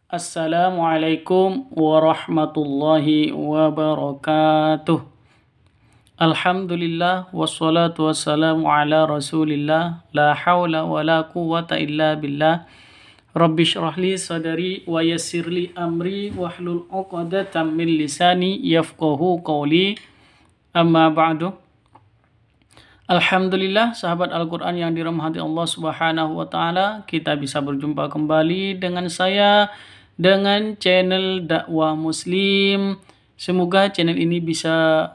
Assalamualaikum warahmatullahi wabarakatuh. Alhamdulillah wassalatu wassalamu ala rasulillah. La hawla wa la quwwata illa billah. Rabbi syrahli sadari wa yassirli amri wahlul uqadatan min lisani yafqahu qawli. Amma ba'du. Alhamdulillah, sahabat Al-Quran yang dirahmati Allah Subhanahu wa Ta'ala, kita bisa berjumpa kembali dengan saya dengan channel dakwah Muslim. Semoga channel ini bisa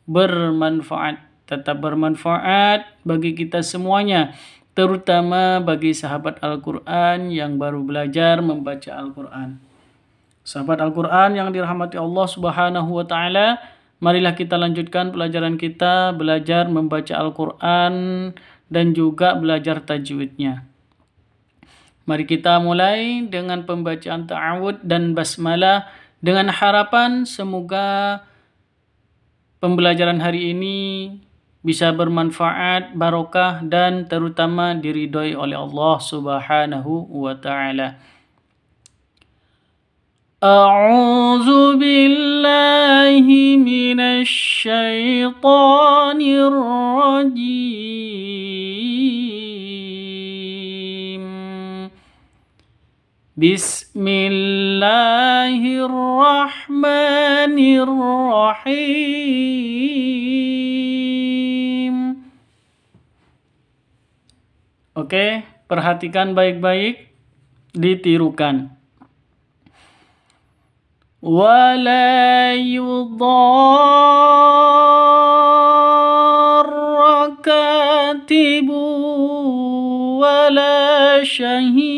bermanfaat, tetap bermanfaat bagi kita semuanya, terutama bagi sahabat Al-Quran yang baru belajar membaca Al-Quran. Sahabat Al-Quran yang dirahmati Allah Subhanahu wa Ta'ala, marilah kita lanjutkan pelajaran kita, belajar membaca Al-Quran dan juga belajar tajwidnya. Mari kita mulai dengan pembacaan ta'awud dan basmalah dengan harapan semoga pembelajaran hari ini bisa bermanfaat, barokah dan terutama diridhoi oleh Allah Subhanahu wa Ta'ala. A'udzu billahi minasy syaithanir rajim. Bismillahirrahmanirrahim. Oke, perhatikan baik-baik, ditirukan. ولا يضار كاتب ولا شهيد.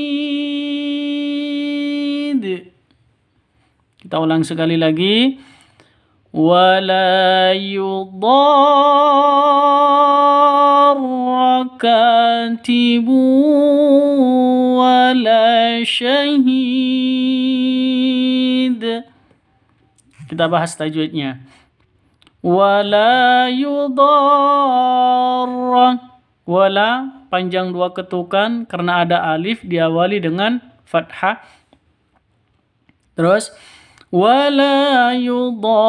Kita ulang sekali lagi. ولا يضار كاتب ولا شهيد. Kita bahas tajwidnya. Wala yudarra. Wala panjang dua ketukan karena ada alif diawali dengan fathah. Terus wala yudarra.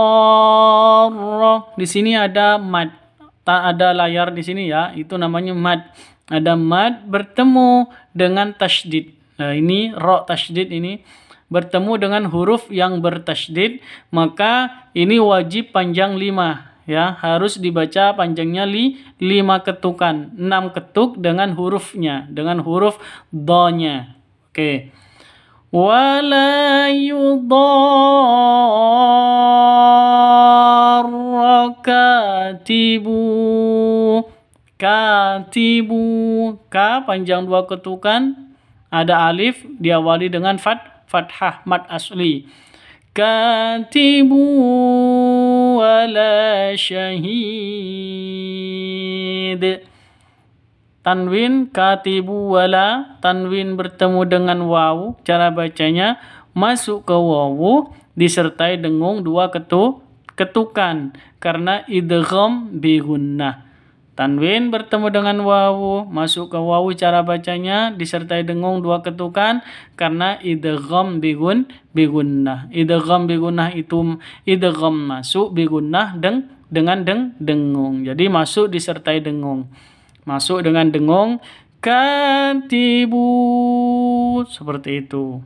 Di sini ada mad. Tak ada layar di sini ya. Itu namanya mad. Ada mad bertemu dengan tasydid. Nah, ini ra tasydid ini bertemu dengan huruf yang bertasydid, maka ini wajib panjang 5 ya, harus dibaca panjangnya 5 ketukan, 6 ketuk dengan hurufnya, dengan huruf dha-nya. Oke. Wala yudarra katibu. Katibu, ka panjang 2 ketukan, ada alif diawali dengan fathah mad asli. Katibu wala syahid. Tanwin katibu wala, tanwin bertemu dengan wawu, cara bacanya masuk ke wawu disertai dengung 2 ketukan karena idgham bi gunnah. Tanwin bertemu dengan wawu, masuk ke wawu, cara bacanya disertai dengung 2 ketukan karena idgham bi gunnah. Idgham bi gunnah itu idgham masuk bi gunnah dengan dengung. Jadi masuk disertai dengung. Masuk dengan dengung katibu seperti itu.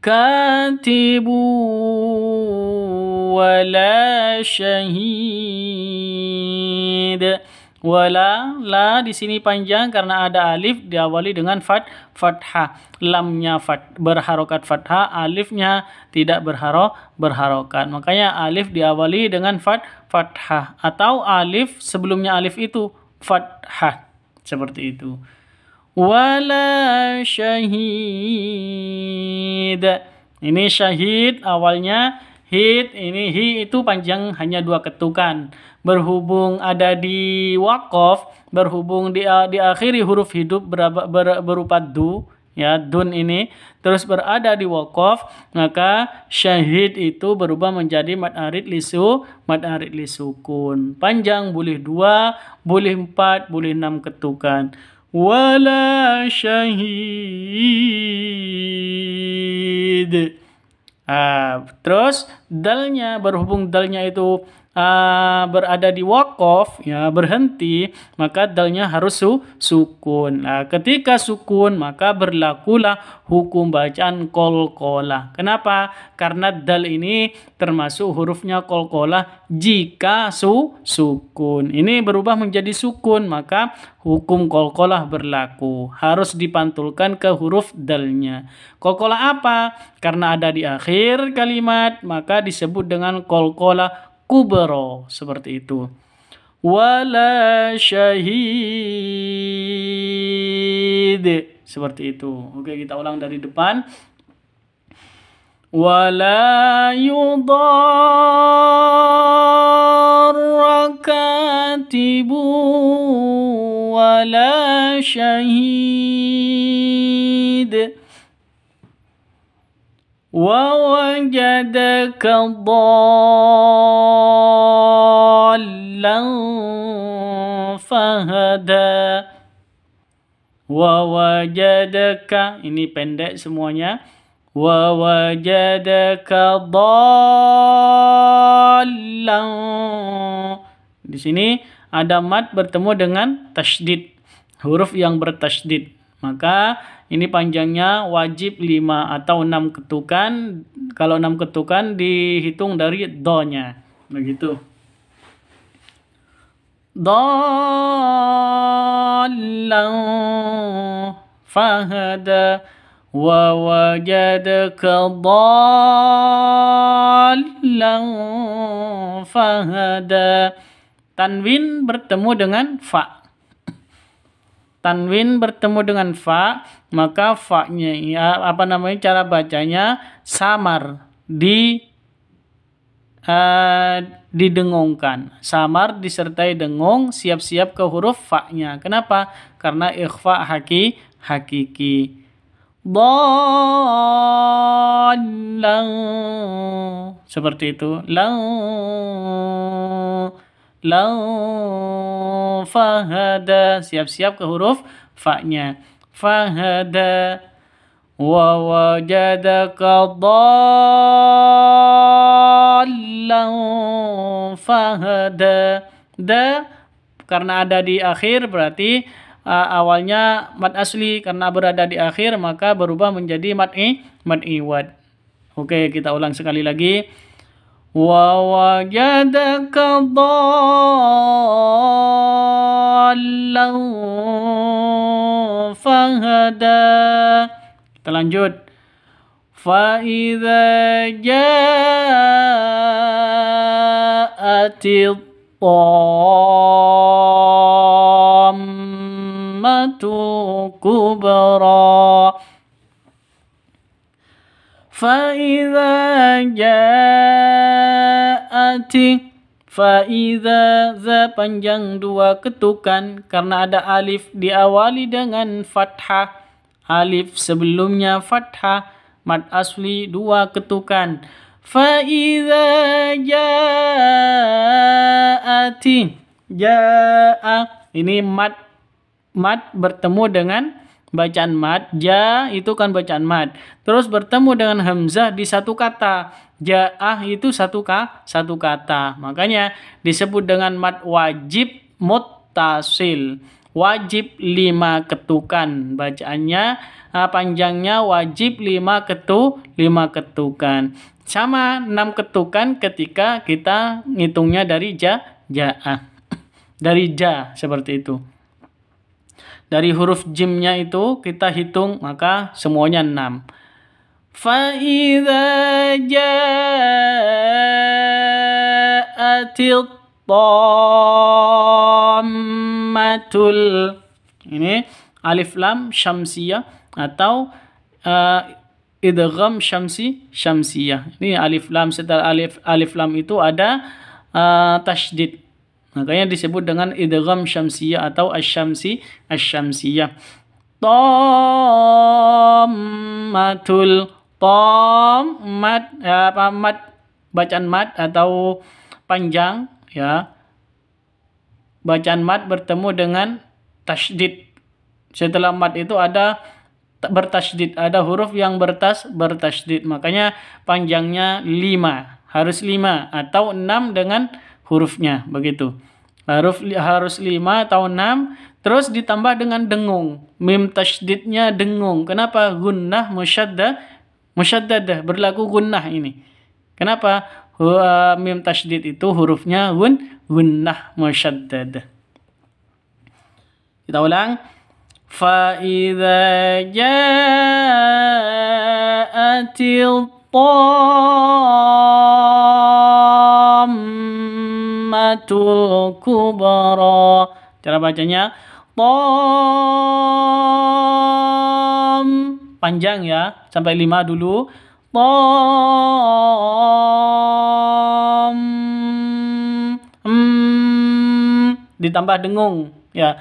Katibu wala syahid. Wala, la di sini panjang karena ada alif diawali dengan fathah. Lamnya berharokat fathah, alifnya tidak berharokat. Makanya alif diawali dengan fathah atau alif sebelumnya alif itu fathah. Seperti itu. Wala syahid. Ini syahid awalnya hid, ini hi itu panjang hanya 2 ketukan. Berhubung ada di waqaf, berhubung diakhiri huruf hidup berupa du, ya dun ini, terus berada di waqaf, maka syahid itu berubah menjadi mad arid li sukun. Panjang boleh 2, boleh 4, boleh 6 ketukan. wala syahid. Terus dalnya, berhubung dalnya itu berada di waqaf, ya berhenti, maka dalnya harus sukun. Ketika sukun maka berlakulah hukum bacaan qalqalah. Kenapa? Karena dal ini termasuk hurufnya qalqalah jika sukun. Ini berubah menjadi sukun, maka hukum qalqalah berlaku. Harus dipantulkan ke huruf dalnya. Qalqalah apa? Karena ada di akhir kalimat, maka disebut dengan qalqalah kubra, seperti itu. Wala syahid, seperti itu. Oke, kita ulang dari depan. Wala yudarra katibu wala syahid. وَوَجَدَكَ ضَالًّا فَهَدَى. وَوَجَدَكَ, ini pendek semuanya. وَوَجَدَكَ ضَالًّا. Di sini ada mad bertemu dengan tasydid, huruf yang bertasydid. Maka ini panjangnya wajib 5 atau 6 ketukan. Kalau 6 ketukan dihitung dari do-nya. Begitu. Dhallan fahada wa wajadaka dhallan fahada. Tanwin bertemu dengan fa. Tanwin bertemu dengan fa, maka fa-nya cara bacanya samar, didengungkan. Samar disertai dengung, siap-siap ke huruf fa-nya. Kenapa? Karena ikhfa hakiki. Dhallan, seperti itu. Lau fahada, siap-siap ke huruf fa-nya. Fahada wa wajadaka dhallan fahada. Da karena ada di akhir berarti awalnya mad asli, karena berada di akhir maka berubah menjadi mad iwad. Oke, kita ulang sekali lagi. وَوَجَدَكَ ضَالًّا فَهَدَى. Kita lanjut. فَإِذَا جَاءَتِ الطَّامَّةُ الْكُبْرَى. فَإِذَا جَاءَتِ, فَإِذَا, za panjang 2 ketukan karena ada alif diawali dengan fathah. Alif sebelumnya fathah, mad asli 2 ketukan. فَإِذَا جَاءَتِ, ja'a, ini mad bertemu dengan bacaan mad. Ja itu kan bacaan mad. Terus bertemu dengan hamzah di satu kata. Ja'ah itu satu kata. Makanya disebut dengan mad wajib muttasil. Wajib 5 ketukan. Bacaannya panjangnya wajib 5 ketukan. Sama 6 ketukan ketika kita ngitungnya dari ja'ah. Dari ja, seperti itu. Dari huruf jimnya itu kita hitung, maka semuanya 6. فَإِذَا جَاءَتِ الطَّامَّةُ, ini alif lam syamsiyah atau idgham syamsiyah. Ini alif lam, setelah alif lam itu ada tasydid. Makanya disebut dengan idgham syamsiyah atau asyamsiyah. Tammatul, mad, bacaan mad atau panjang, ya. Bacaan mad bertemu dengan tasydid. Setelah mat itu ada bertasydid, ada huruf yang bertasydid. Makanya panjangnya 5, harus 5 atau 6 dengan hurufnya, begitu. Harus 5 atau 6, terus ditambah dengan dengung. Mim tasydidnya dengung. Kenapa? Gunnah musyaddadah, berlaku gunnah ini. Kenapa? Mim tasydid itu hurufnya gunnah musyaddadah. Kita ulang. فَإِذَا جَاءَتِ الطَّامَّةُ الْكُبْرَى. Cara bacanya panjang ya, sampai 5 dulu. Ditambah dengung ya.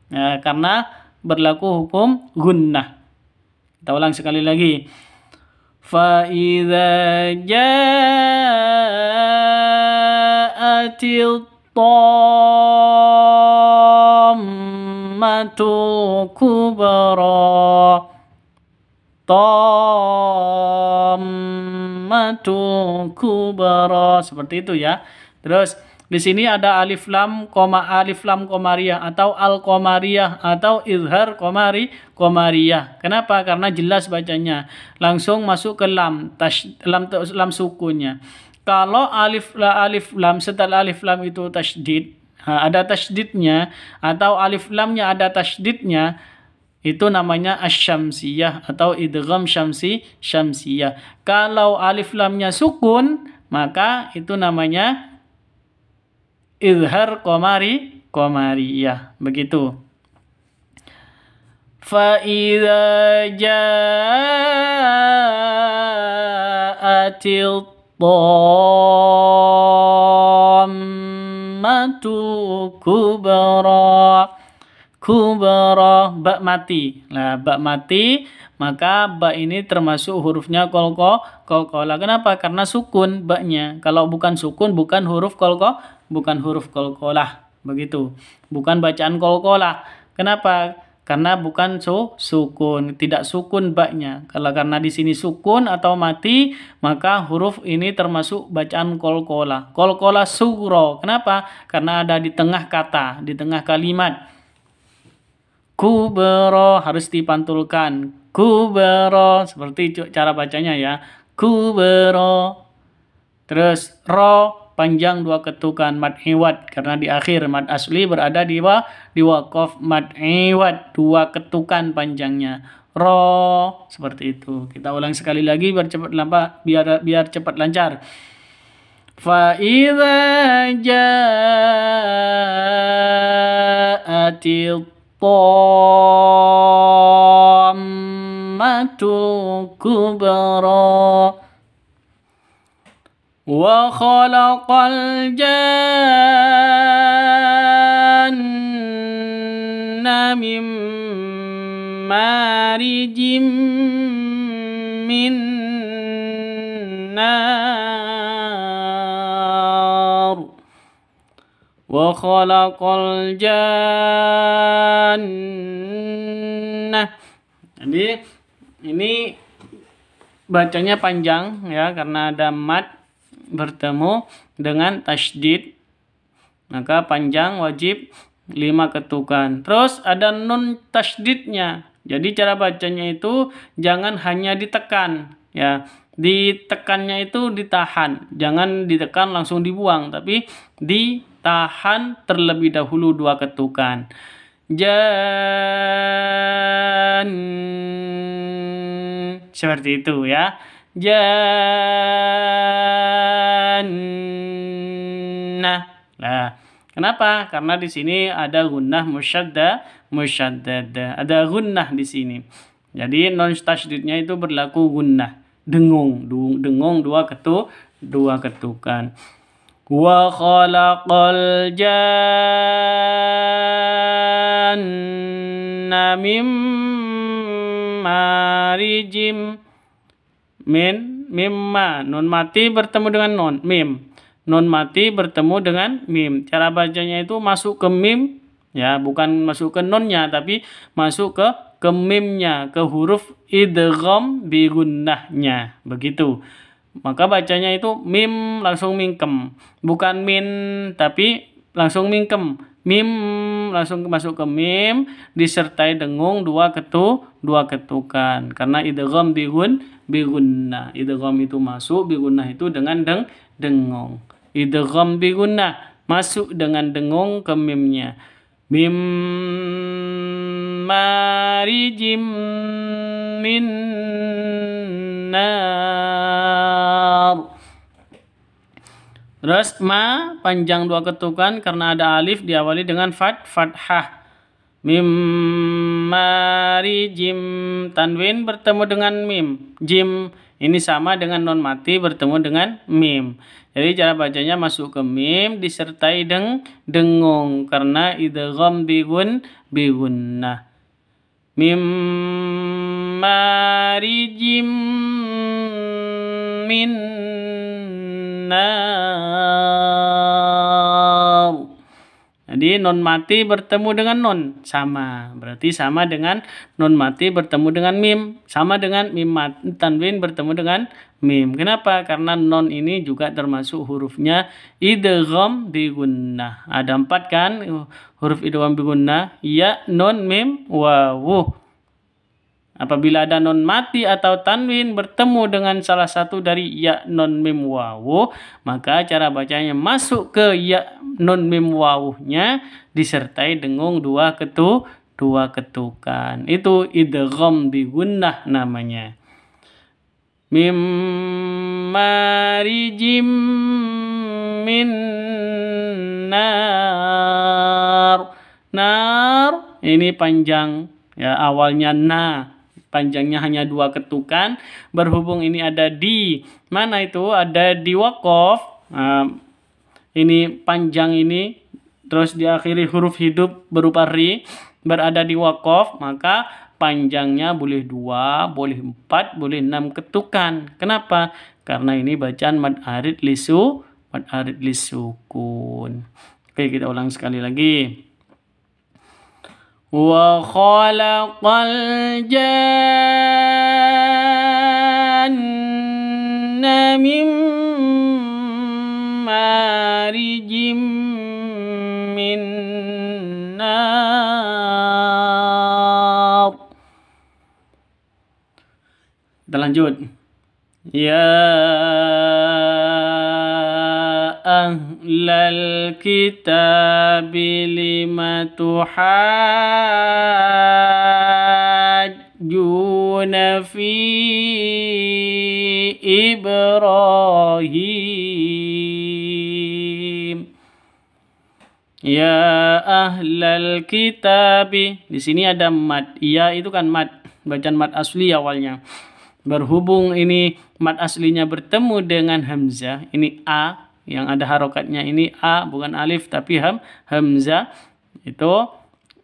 Ya, karena berlaku hukum gunnah. Kita ulang sekali lagi. فَإِذَا جَاءَتِ الطَّامَّةُ الْكُبْرَى. Tammatul kubra, seperti itu ya. Terus di sini ada alif lam komariyah atau al komariyah atau izhar komariyah. Kenapa? Karena jelas bacanya. Langsung masuk ke lam sukunnya. Kalau alif lam setelah alif lam itu tasydid, ada tasydidnya atau alif lamnya ada tasydidnya, itu namanya asy-syamsiyah atau idgham syamsiyah. Kalau alif lamnya sukun, maka itu namanya izhar komariyah. Begitu. Fa idza ja'atil tammatul kubra, ba mati. Nah, ba mati, maka ba ini termasuk hurufnya qalqalah. Kenapa? Karena sukun ba-nya. Kalau bukan sukun, bukan huruf qalqalah. Begitu. Bukan bacaan qalqalah. Kenapa? Karena bukan sukun, tidak sukun ba-nya. Kalau karena di sini sukun atau mati, maka huruf ini termasuk bacaan qalqalah. Qalqalah sughra. Kenapa? Karena ada di tengah kata, di tengah kalimat. Kubra harus dipantulkan. Kubra, seperti cara bacanya ya. Kubra. Terus ro panjang 2 ketukan mad iwad, karena di akhir mad asli berada di waqaf mad iwad, 2 ketukan panjangnya. Ro, seperti itu. Kita ulang sekali lagi biar cepat lancar. Fa idza ja'atil tammatul kubra wa khalaqal janna min marijim min nar wa khalaqal jannah. Jadi ini bacanya panjang ya, karena ada mad bertemu dengan tasydid, maka panjang, wajib 5 ketukan. Terus ada nun tasydidnya. Jadi cara bacanya itu jangan hanya ditekan ya. Ditekannya itu ditahan, jangan ditekan langsung dibuang, tapi ditahan terlebih dahulu 2 ketukan. Seperti itu ya. Jannah. Nah, kenapa? Karena di sini ada gunnah musyaddadah. Ada gunnah di sini. Jadi non tasydidnya itu berlaku gunnah. Dengung 2 ketukan. Wa khalaqal janna mim marijim mimma. Nun mati bertemu dengan nun mim. Nun mati bertemu dengan mim. Cara bacanya itu masuk ke mim Ya, bukan masuk ke nonnya tapi masuk ke mimnya, ke huruf idgham bi gunnahnya. Begitu. Maka bacanya itu mim langsung mingkem. Bukan min tapi langsung mingkem. Mim langsung masuk ke mim disertai dengung dua ketukan. Karena idgham bi gunnah. Idgham itu masuk, bi gunnah itu dengan dengung. Idgham bi gunnah masuk dengan dengung ke mimnya. Mim marijim min nar. Terus ma panjang dua ketukan karena ada alif diawali dengan fathah. Mim marijim, tanwin bertemu dengan mim. Jim ini sama dengan non mati bertemu dengan mim. Jadi cara bacanya masuk ke mim disertai dengung karena idgham bi gunnah. Mim marijim min nar. Jadi non mati bertemu dengan non sama. Berarti sama dengan non mati bertemu dengan mim. Sama dengan mim mati, tanwin bertemu dengan mim. Kenapa? Karena non ini juga termasuk hurufnya idgham bi gunnah. Ada 4 kan huruf idgham bi gunnah. Ya, non, mim, wawu. Apabila ada non mati atau tanwin bertemu dengan salah satu dari ya, non, mim, wawu, maka cara bacanya masuk ke ya, non, mim, wawunya disertai dengung dua ketukan. Itu idgham bi gunnah namanya. Mim marijim min nar. Nar ini panjang ya, awalnya na. Panjangnya hanya 2 ketukan. Berhubung ini ada di mana itu? Ada di waqaf. Ini panjang ini. Terus diakhiri huruf hidup berupa ri. Berada di waqaf. Maka panjangnya boleh 2, boleh 4, boleh 6 ketukan. Kenapa? Karena ini bacaan mad arid lisukun. Oke, kita ulang sekali lagi. Wa khalaqal janna min marijim min nar. Kita lanjut. Ya ahlal kitabi lima tuhajjuna fi Ibrahim. Ya ahlal kitabi. Di sini ada mad. Ya itu kan mad, bacaan mad asli awalnya. Berhubung ini mad aslinya bertemu dengan hamzah, ini a yang ada harokatnya, ini a bukan alif tapi hamzah, itu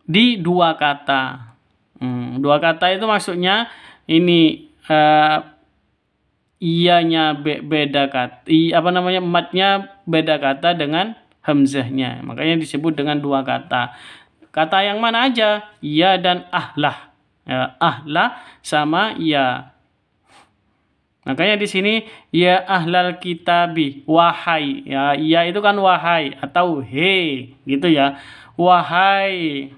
di 2 kata. 2 kata itu maksudnya ini iyanya beda kata, madnya beda kata dengan hamzahnya, makanya disebut dengan 2 kata. Kata yang mana aja? Ya dan ahlah. Ya, ahlah sama ya. Makanya di sini ya ahlal kitabi, wahai. Ya, ya itu kan wahai atau he gitu ya. Wahai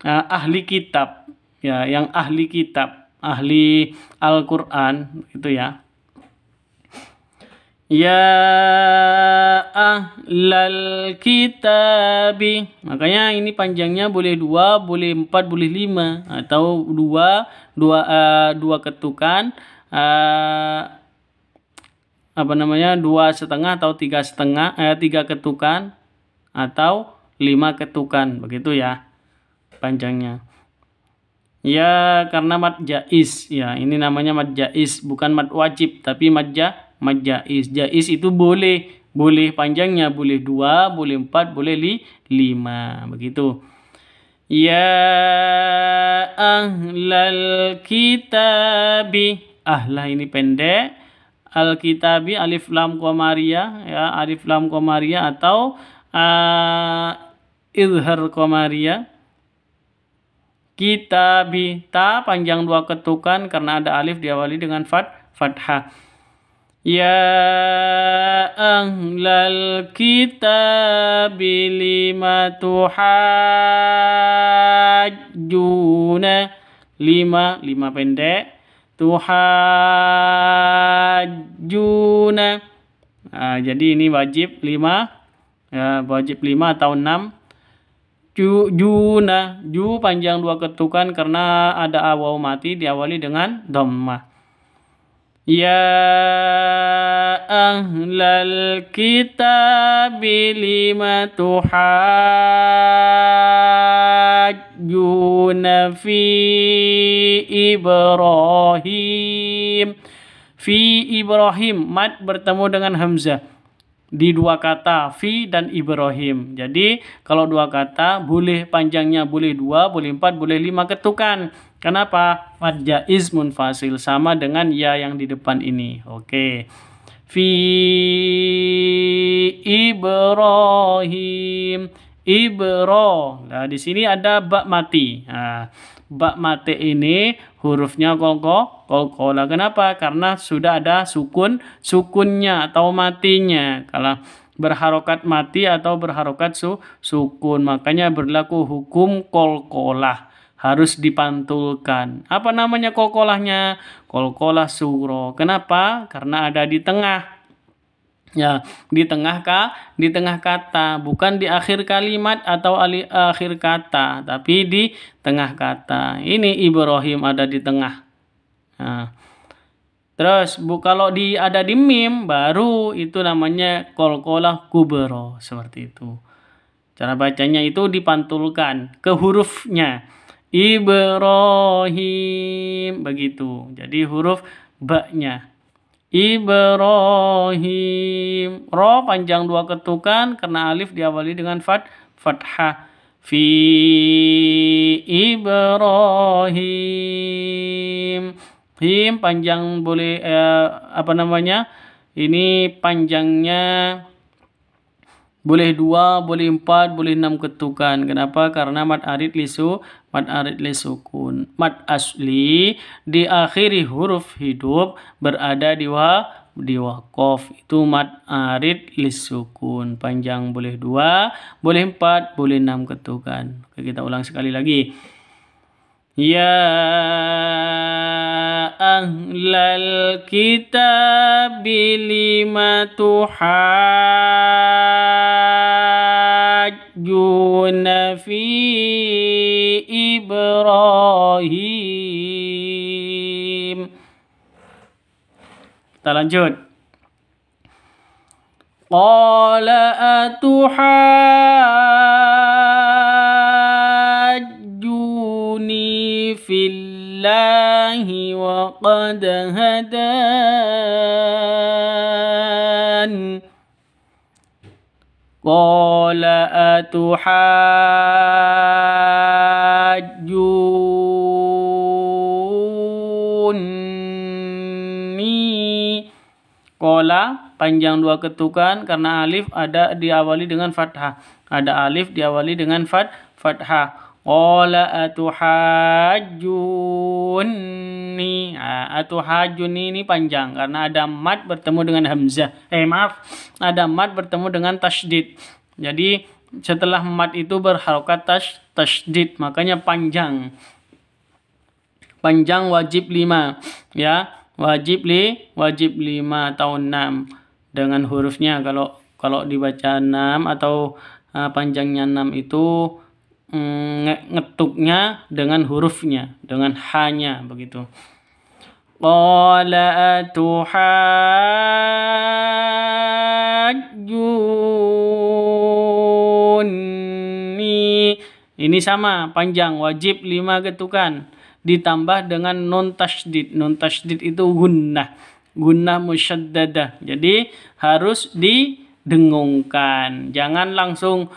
ahli kitab. Ya, yang ahli kitab, ahli Al-Qur'an itu ya. Ya ahlal kitabi. Makanya ini panjangnya boleh 2, boleh 4, boleh 5 atau 2 ketukan. 2,5 atau 3 ketukan atau 5 ketukan, begitu ya panjangnya. Ya karena mad jaiz ya, ini namanya mad jaiz, bukan mad wajib tapi mad jaiz. Jaiz itu boleh panjangnya boleh 2, boleh 4, boleh 5, begitu. Ya ahlal kitabi. Ahlah ini pendek, al-kitabi alif lam qamariyah ya, alif lam qamariyah atau izhar qamariyah. Kitabi, ta panjang 2 ketukan karena ada alif diawali dengan fathah. Ya ahlal kitabi lima tuhajjuna. Lima pendek. Tuhajjuna. Nah, jadi ini wajib 5. Ya, wajib 5 atau 6. Juna, ju panjang 2 ketukan karena ada waw mati diawali dengan dhammah. Ya ahlal kitabi lima tuhajjuna fi Ibrahim. Fi Ibrahim, mad bertemu dengan hamzah di 2 kata, fi dan Ibrahim. Jadi kalau 2 kata boleh panjangnya boleh 2, boleh 4, boleh 5 ketukan. Kenapa? Mad jaiz munfasil sama dengan ya yang di depan ini. Oke. Fi Ibrahim. Nah, di sini ada ba mati. Nah, ba mati ini hurufnya qalqalah. Kenapa? Karena sudah ada sukunnya atau matinya. Kalau berharokat mati atau berharokat sukun, makanya berlaku hukum qalqalah. Harus dipantulkan. Apa namanya qalqalahnya? Qalqalah sugro. Kenapa? Karena ada di tengah. Ya, di tengah kata, bukan di akhir kalimat atau akhir kata, tapi di tengah kata. Ini Ibrahim ada di tengah. Nah, terus kalau ada di mim baru itu namanya qalqalah kubra, seperti itu. Cara bacanya itu dipantulkan ke hurufnya. Ibrahim begitu. Jadi huruf ba-nya. Ibrahim. Ro panjang 2 ketukan karena alif diawali dengan fathah. Fi Ibrahim. Him panjang boleh ini panjangnya boleh 2, boleh 4, boleh 6 ketukan. Kenapa? Karena mad arid li sukun. Mad asli diakhiri huruf hidup berada di waqaf. Itu mad arid li sukun. Panjang boleh 2, boleh 4, boleh 6 ketukan. Oke, kita ulang sekali lagi. Ya ahlal kitabi lima tuhajjuna fi Ibrahim. Kita lanjut. Qala atuhajjuni fillahi wa qad hadan. Qala atuhajjuni. Qala panjang 2 ketukan karena alif ada diawali dengan fathah. Ada alif diawali dengan fathah. Qala atuhajjuni. Atuhajjuni ini panjang karena ada mad bertemu dengan hamzah. Ada mad bertemu dengan tasydid. Jadi setelah mad itu berharokat tasydid, makanya panjang. Panjang wajib 5, ya. Wajib 5 atau 6 dengan hurufnya. Kalau dibaca 6 atau panjangnya 6 itu ngetuknya dengan hurufnya, dengan hanya begitu. Qala atuhajjuni. Ini sama, panjang, wajib 5 ketukan. Ditambah dengan nun tasydid. Nun tasydid itu gunnah musyaddadah. Jadi harus didengungkan. Jangan langsung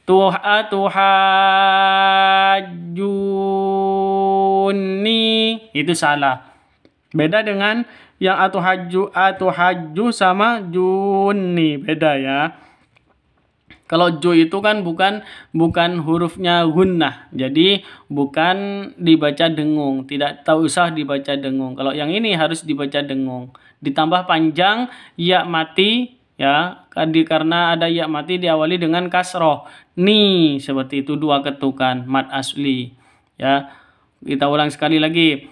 atuhajjuni. Itu salah. Beda dengan yang atuhajju sama juni. Beda ya. Kalau jo itu kan bukan hurufnya gunnah, jadi bukan dibaca dengung, tidak usah dibaca dengung. Kalau yang ini harus dibaca dengung. Ditambah panjang ya mati ya, karena ada ya mati diawali dengan kasroh. Ni seperti itu, dua ketukan mad asli. Ya, kita ulang sekali lagi.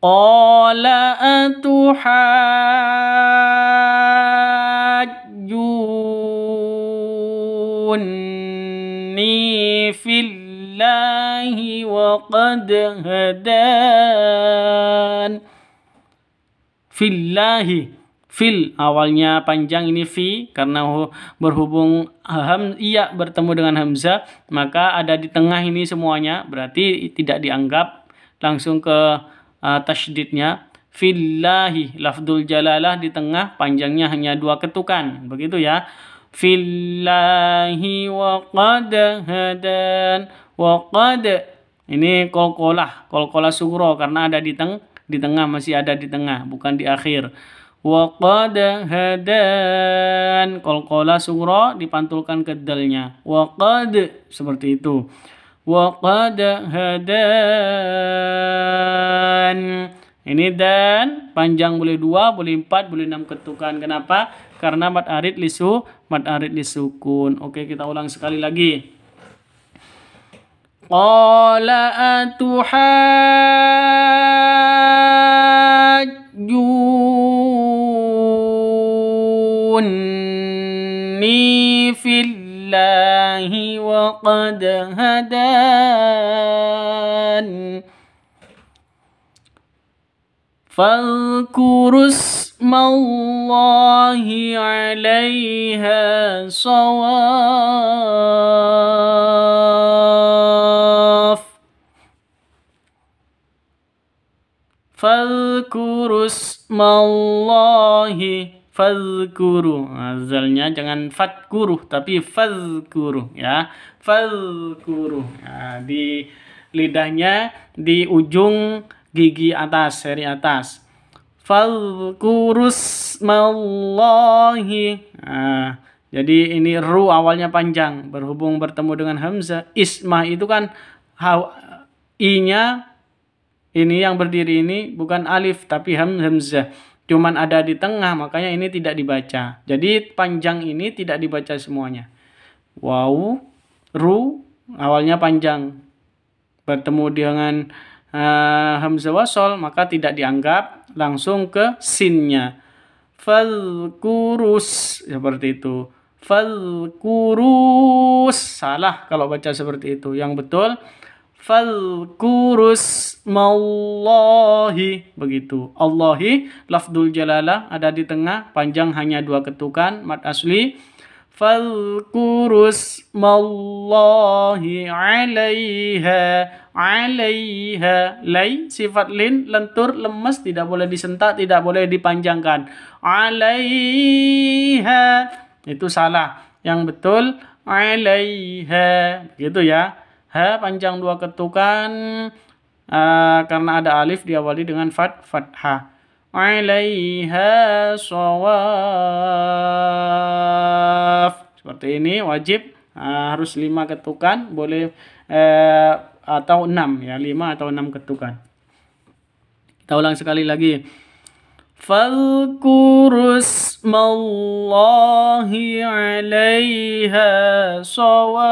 Qala atuhajjunni fillahi wa qad hadan. Fillahi, fil awalnya panjang, ini fi karena berhubung iya bertemu dengan hamzah, maka ada di tengah ini semuanya, berarti tidak dianggap langsung ke tasydidnya. Fillahi, lafdul jalalah di tengah, panjangnya hanya dua ketukan, begitu ya. Fillahi wa qad hadan, wa qad ini qalqalah sugro karena ada di tengah, masih ada di tengah, bukan di akhir. Wa qad hadan, qalqalah sugro dipantulkan ke dalnya. Wa qad seperti itu. Wa qad hadan. Ini dan panjang boleh 2, boleh 4, boleh 6 ketukan. Kenapa? Karena mad arid lisukun. Oke, kita ulang sekali lagi. Qala atuhajjunni fillahi wa qad hadan. فاذكروا اسم الله عليها صواف. فاذكروا اسم الله, fadzkuru, azalnya jangan fadkuru tapi fadzkuru ya, fadzkuru. Nah, di lidahnya di ujung gigi atas, seri atas. Fadzkurusmallahi. Nah, jadi ini ru awalnya panjang, berhubung bertemu dengan hamzah. Isma itu kan i-nya ini yang berdiri ini bukan alif tapi hamzah. Cuman ada di tengah, makanya ini tidak dibaca. Jadi panjang ini tidak dibaca semuanya. Waw, ru awalnya panjang, bertemu dengan hamzah wasol, maka tidak dianggap, langsung ke sinnya. Fadzkurus, seperti itu. Fadzkurus, salah kalau baca seperti itu. Yang betul fadzkurus mallahi, begitu. Allahi lafdul jalalah ada di tengah, panjang hanya 2 ketukan, mad asli. Fadzkurus mallahi alaiha. Alaiha, lai sifat lin, lentur, lemes, tidak boleh disentak, tidak boleh dipanjangkan. Alaiha itu salah. Yang betul alaiha, gitu ya. Ha panjang 2 ketukan karena ada alif diawali dengan fathah. Alaiha shawaf. Seperti ini wajib harus 5 ketukan, boleh atau 6 ya, 5 atau 6 ketukan. Kita ulang sekali lagi. Fadzkurusmallahi 'alaiha shawaf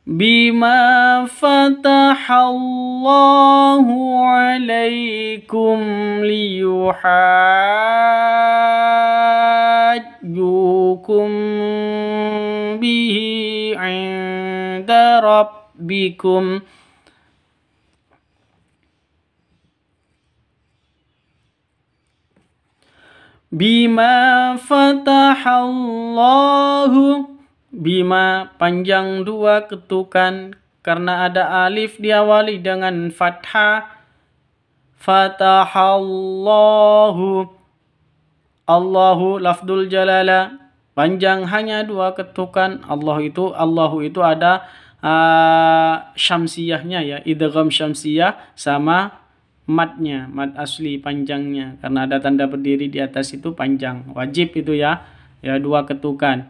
bima fatahallahu 'alaikum liyuhajjukum bihi 'inda rabbikum. Bima fatahallahu, bima panjang 2 ketukan karena ada alif diawali dengan fathah. Fatahallahu, Allahu lafdul jalalah, panjang hanya 2 ketukan. Allahu itu ada syamsiyahnya ya, idgham syamsiyah sama matnya, mat asli panjangnya, karena ada tanda berdiri di atas itu panjang, wajib itu ya, ya 2 ketukan.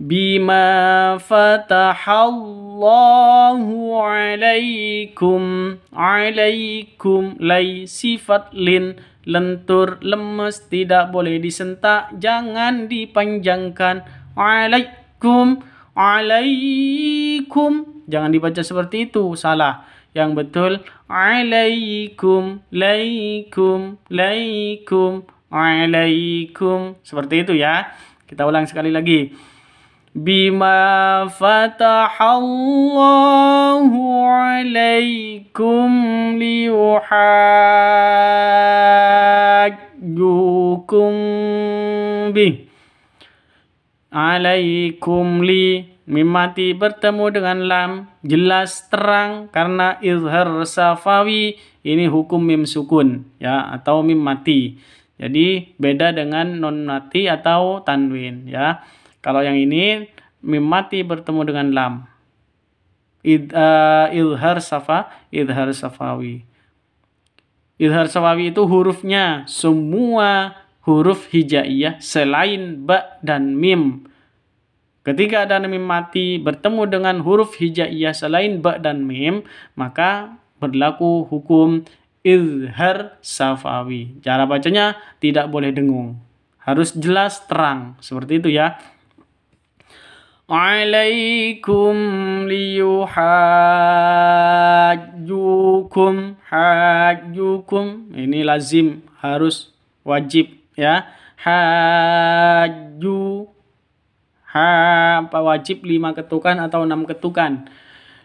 Bima fatahallahu alaikum, alaikum lai sifat lin, lentur lemes tidak boleh disentak, jangan dipanjangkan. Alaikum, alaikum, jangan dibaca seperti itu, salah. Yang betul alaikum, laikum, laikum, alaikum, seperti itu ya. Kita ulang sekali lagi. Bima fatahallahu alaikum liyuhajjukum bih. Alaikum li, mim mati bertemu dengan lam, jelas terang karena izhar safawi, ini hukum mim sukun ya, atau mim mati. Jadi beda dengan non mati atau tanwin ya. Kalau yang ini mim mati bertemu dengan lam. Izhar safawi. Izhar safawi itu hurufnya semua huruf hijaiyah selain ba dan mim. Ketika ada mim mati bertemu dengan huruf hijaiyah selain ba dan mim, maka berlaku hukum izhar safawi. Cara bacanya tidak boleh dengung. Harus jelas terang. Seperti itu ya. Alaikum liyuhajjukum, hajjukum. Ini lazim, harus wajib ya. Haju, apa wajib 5 ketukan atau 6 ketukan.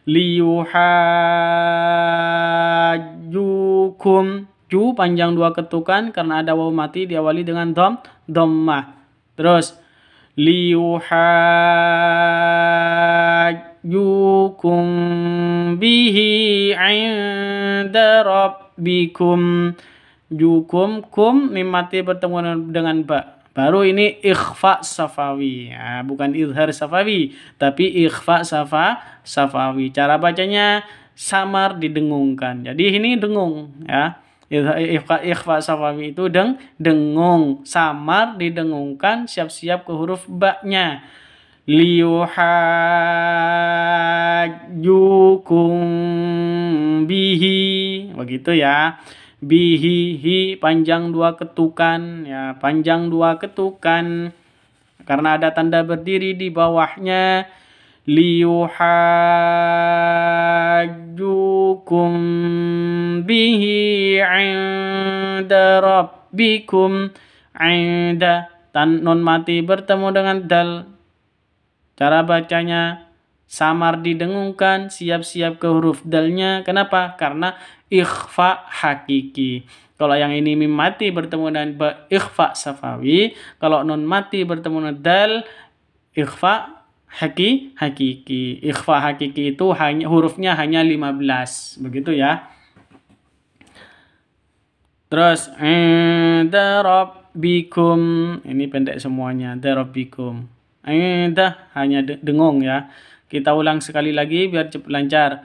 Liyuhajjukum, ju panjang 2 ketukan karena ada waw mati diawali dengan dhammah. Terus liyuhajjukum bihi 'inda rabbikum. Jukum, kum, mim mati bertemu dengan ba. Baru ini ikhfa safawi. Ya, bukan izhar safawi, tapi ikhfa safawi. Cara bacanya samar didengungkan. Jadi ini dengung ya. Ikhfa safawi itu dengung, samar didengungkan, siap-siap ke huruf ba-nya. Liyuhajjukum bihi, begitu ya. Bihi, hi panjang 2 ketukan ya, panjang 2 ketukan karena ada tanda berdiri di bawahnya. Liyuhajjukum bihi 'inda rabbikum. 'Inda, non mati bertemu dengan dal. Cara bacanya samar didengungkan, siap-siap ke huruf dalnya. Kenapa? Karena ikhfa hakiki. Kalau yang ini mim mati bertemu dengan ba, ikhfa safawi. Kalau non mati bertemu dengan dal, ikhfa hakiki. Ikhfa hakiki itu hurufnya hanya 15. Begitu ya. Terus inda rabbikum, ini pendek semuanya, inda rabbikum. Inda hanya dengung ya. Kita ulang sekali lagi biar cepat lancar.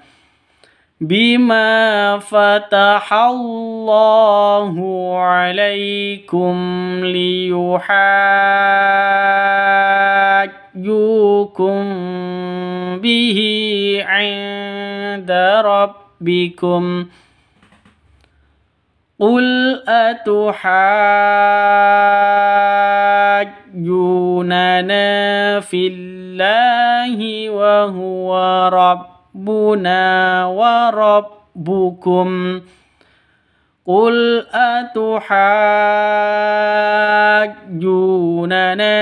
Bima fatahallahu alaikum liyuhajjukum bihi 'inda rabbikum. Qul atuhajjunana fillahi wa huwa rabbuna wa rabbukum. Qul atuhajjunana,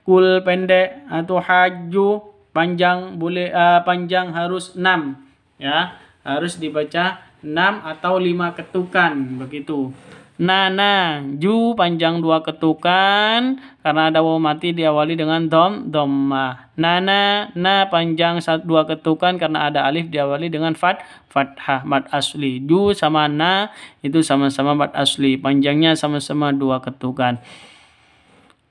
kul pendek, atuhajju panjang, boleh panjang harus 6 ya, harus dibaca 6 atau 5 ketukan begitu. Nana, ju panjang 2 ketukan karena ada waw mati diawali dengan dhammah. Nana, na panjang 2 ketukan karena ada alif diawali dengan fathah, mad asli. Ju sama na itu sama-sama mad asli, panjangnya sama-sama 2 ketukan.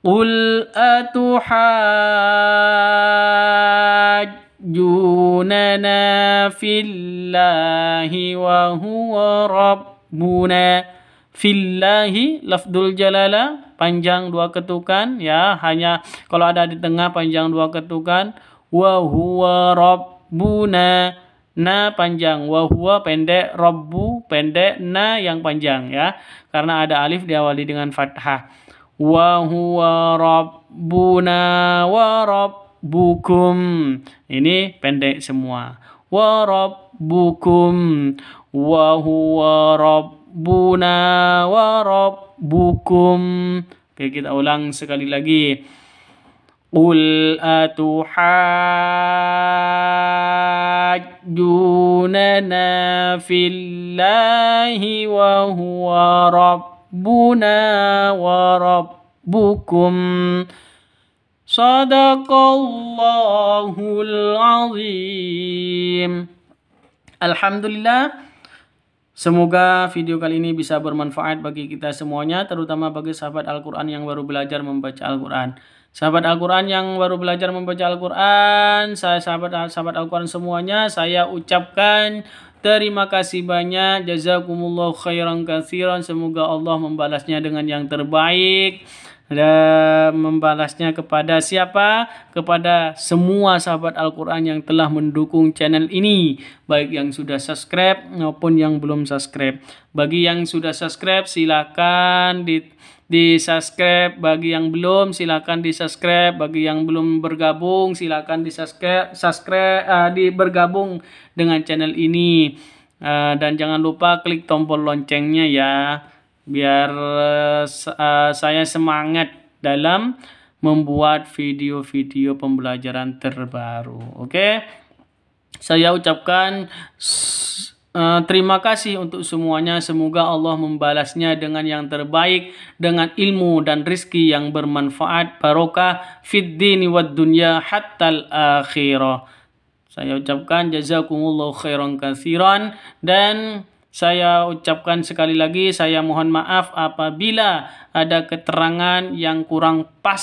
Qul atuhajjunana fillahi wa huwa rabbuna rabbuna. Fillahi lafdul jalalah panjang 2 ketukan ya, hanya kalau ada di tengah panjang 2 ketukan. Wa huwa rabbuna, na panjang, wa huwa pendek, rabbu pendek, na yang panjang ya, karena ada alif diawali dengan fathah. Wa huwa rabbuna wa rabbukum, ini pendek semua. Wa rabbukum, wa huwa rabbuna wa rabbukum. Oke, kita ulang sekali lagi. Qul atuhajjunana fillahi wa huwa rabbuna wa rabbukum. Sadaqallahul azim. Alhamdulillah, semoga video kali ini bisa bermanfaat bagi kita semuanya, terutama bagi sahabat Al-Quran yang baru belajar membaca Al-Quran. Sahabat Al-Quran yang baru belajar membaca Al-Quran, sahabat Al-Quran semuanya, saya ucapkan terima kasih banyak. Jazakumullah khairan katsiran. Semoga Allah membalasnya dengan yang terbaik. Dan membalasnya kepada siapa? Kepada semua sahabat Al-Quran yang telah mendukung channel ini, baik yang sudah subscribe maupun yang belum subscribe. Bagi yang sudah subscribe silakan di subscribe, bagi yang belum silakan di subscribe, bagi yang belum bergabung silakan di subscribe, bergabung dengan channel ini. Dan jangan lupa klik tombol loncengnya ya, biar saya semangat dalam membuat video-video pembelajaran terbaru. Oke, saya ucapkan terima kasih untuk semuanya. Semoga Allah membalasnya dengan yang terbaik, dengan ilmu dan rizki yang bermanfaat, barokah fid dini wad dunya hattal akhirah. Saya ucapkan jazakumullahu khairan katsiran, dan saya ucapkan sekali lagi, saya mohon maaf apabila ada keterangan yang kurang pas,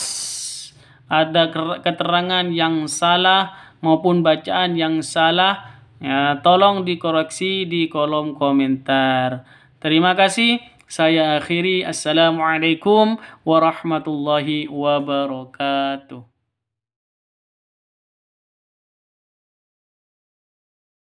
ada keterangan yang salah maupun bacaan yang salah. Ya, tolong dikoreksi di kolom komentar. Terima kasih. Saya akhiri. Assalamualaikum warahmatullahi wabarakatuh.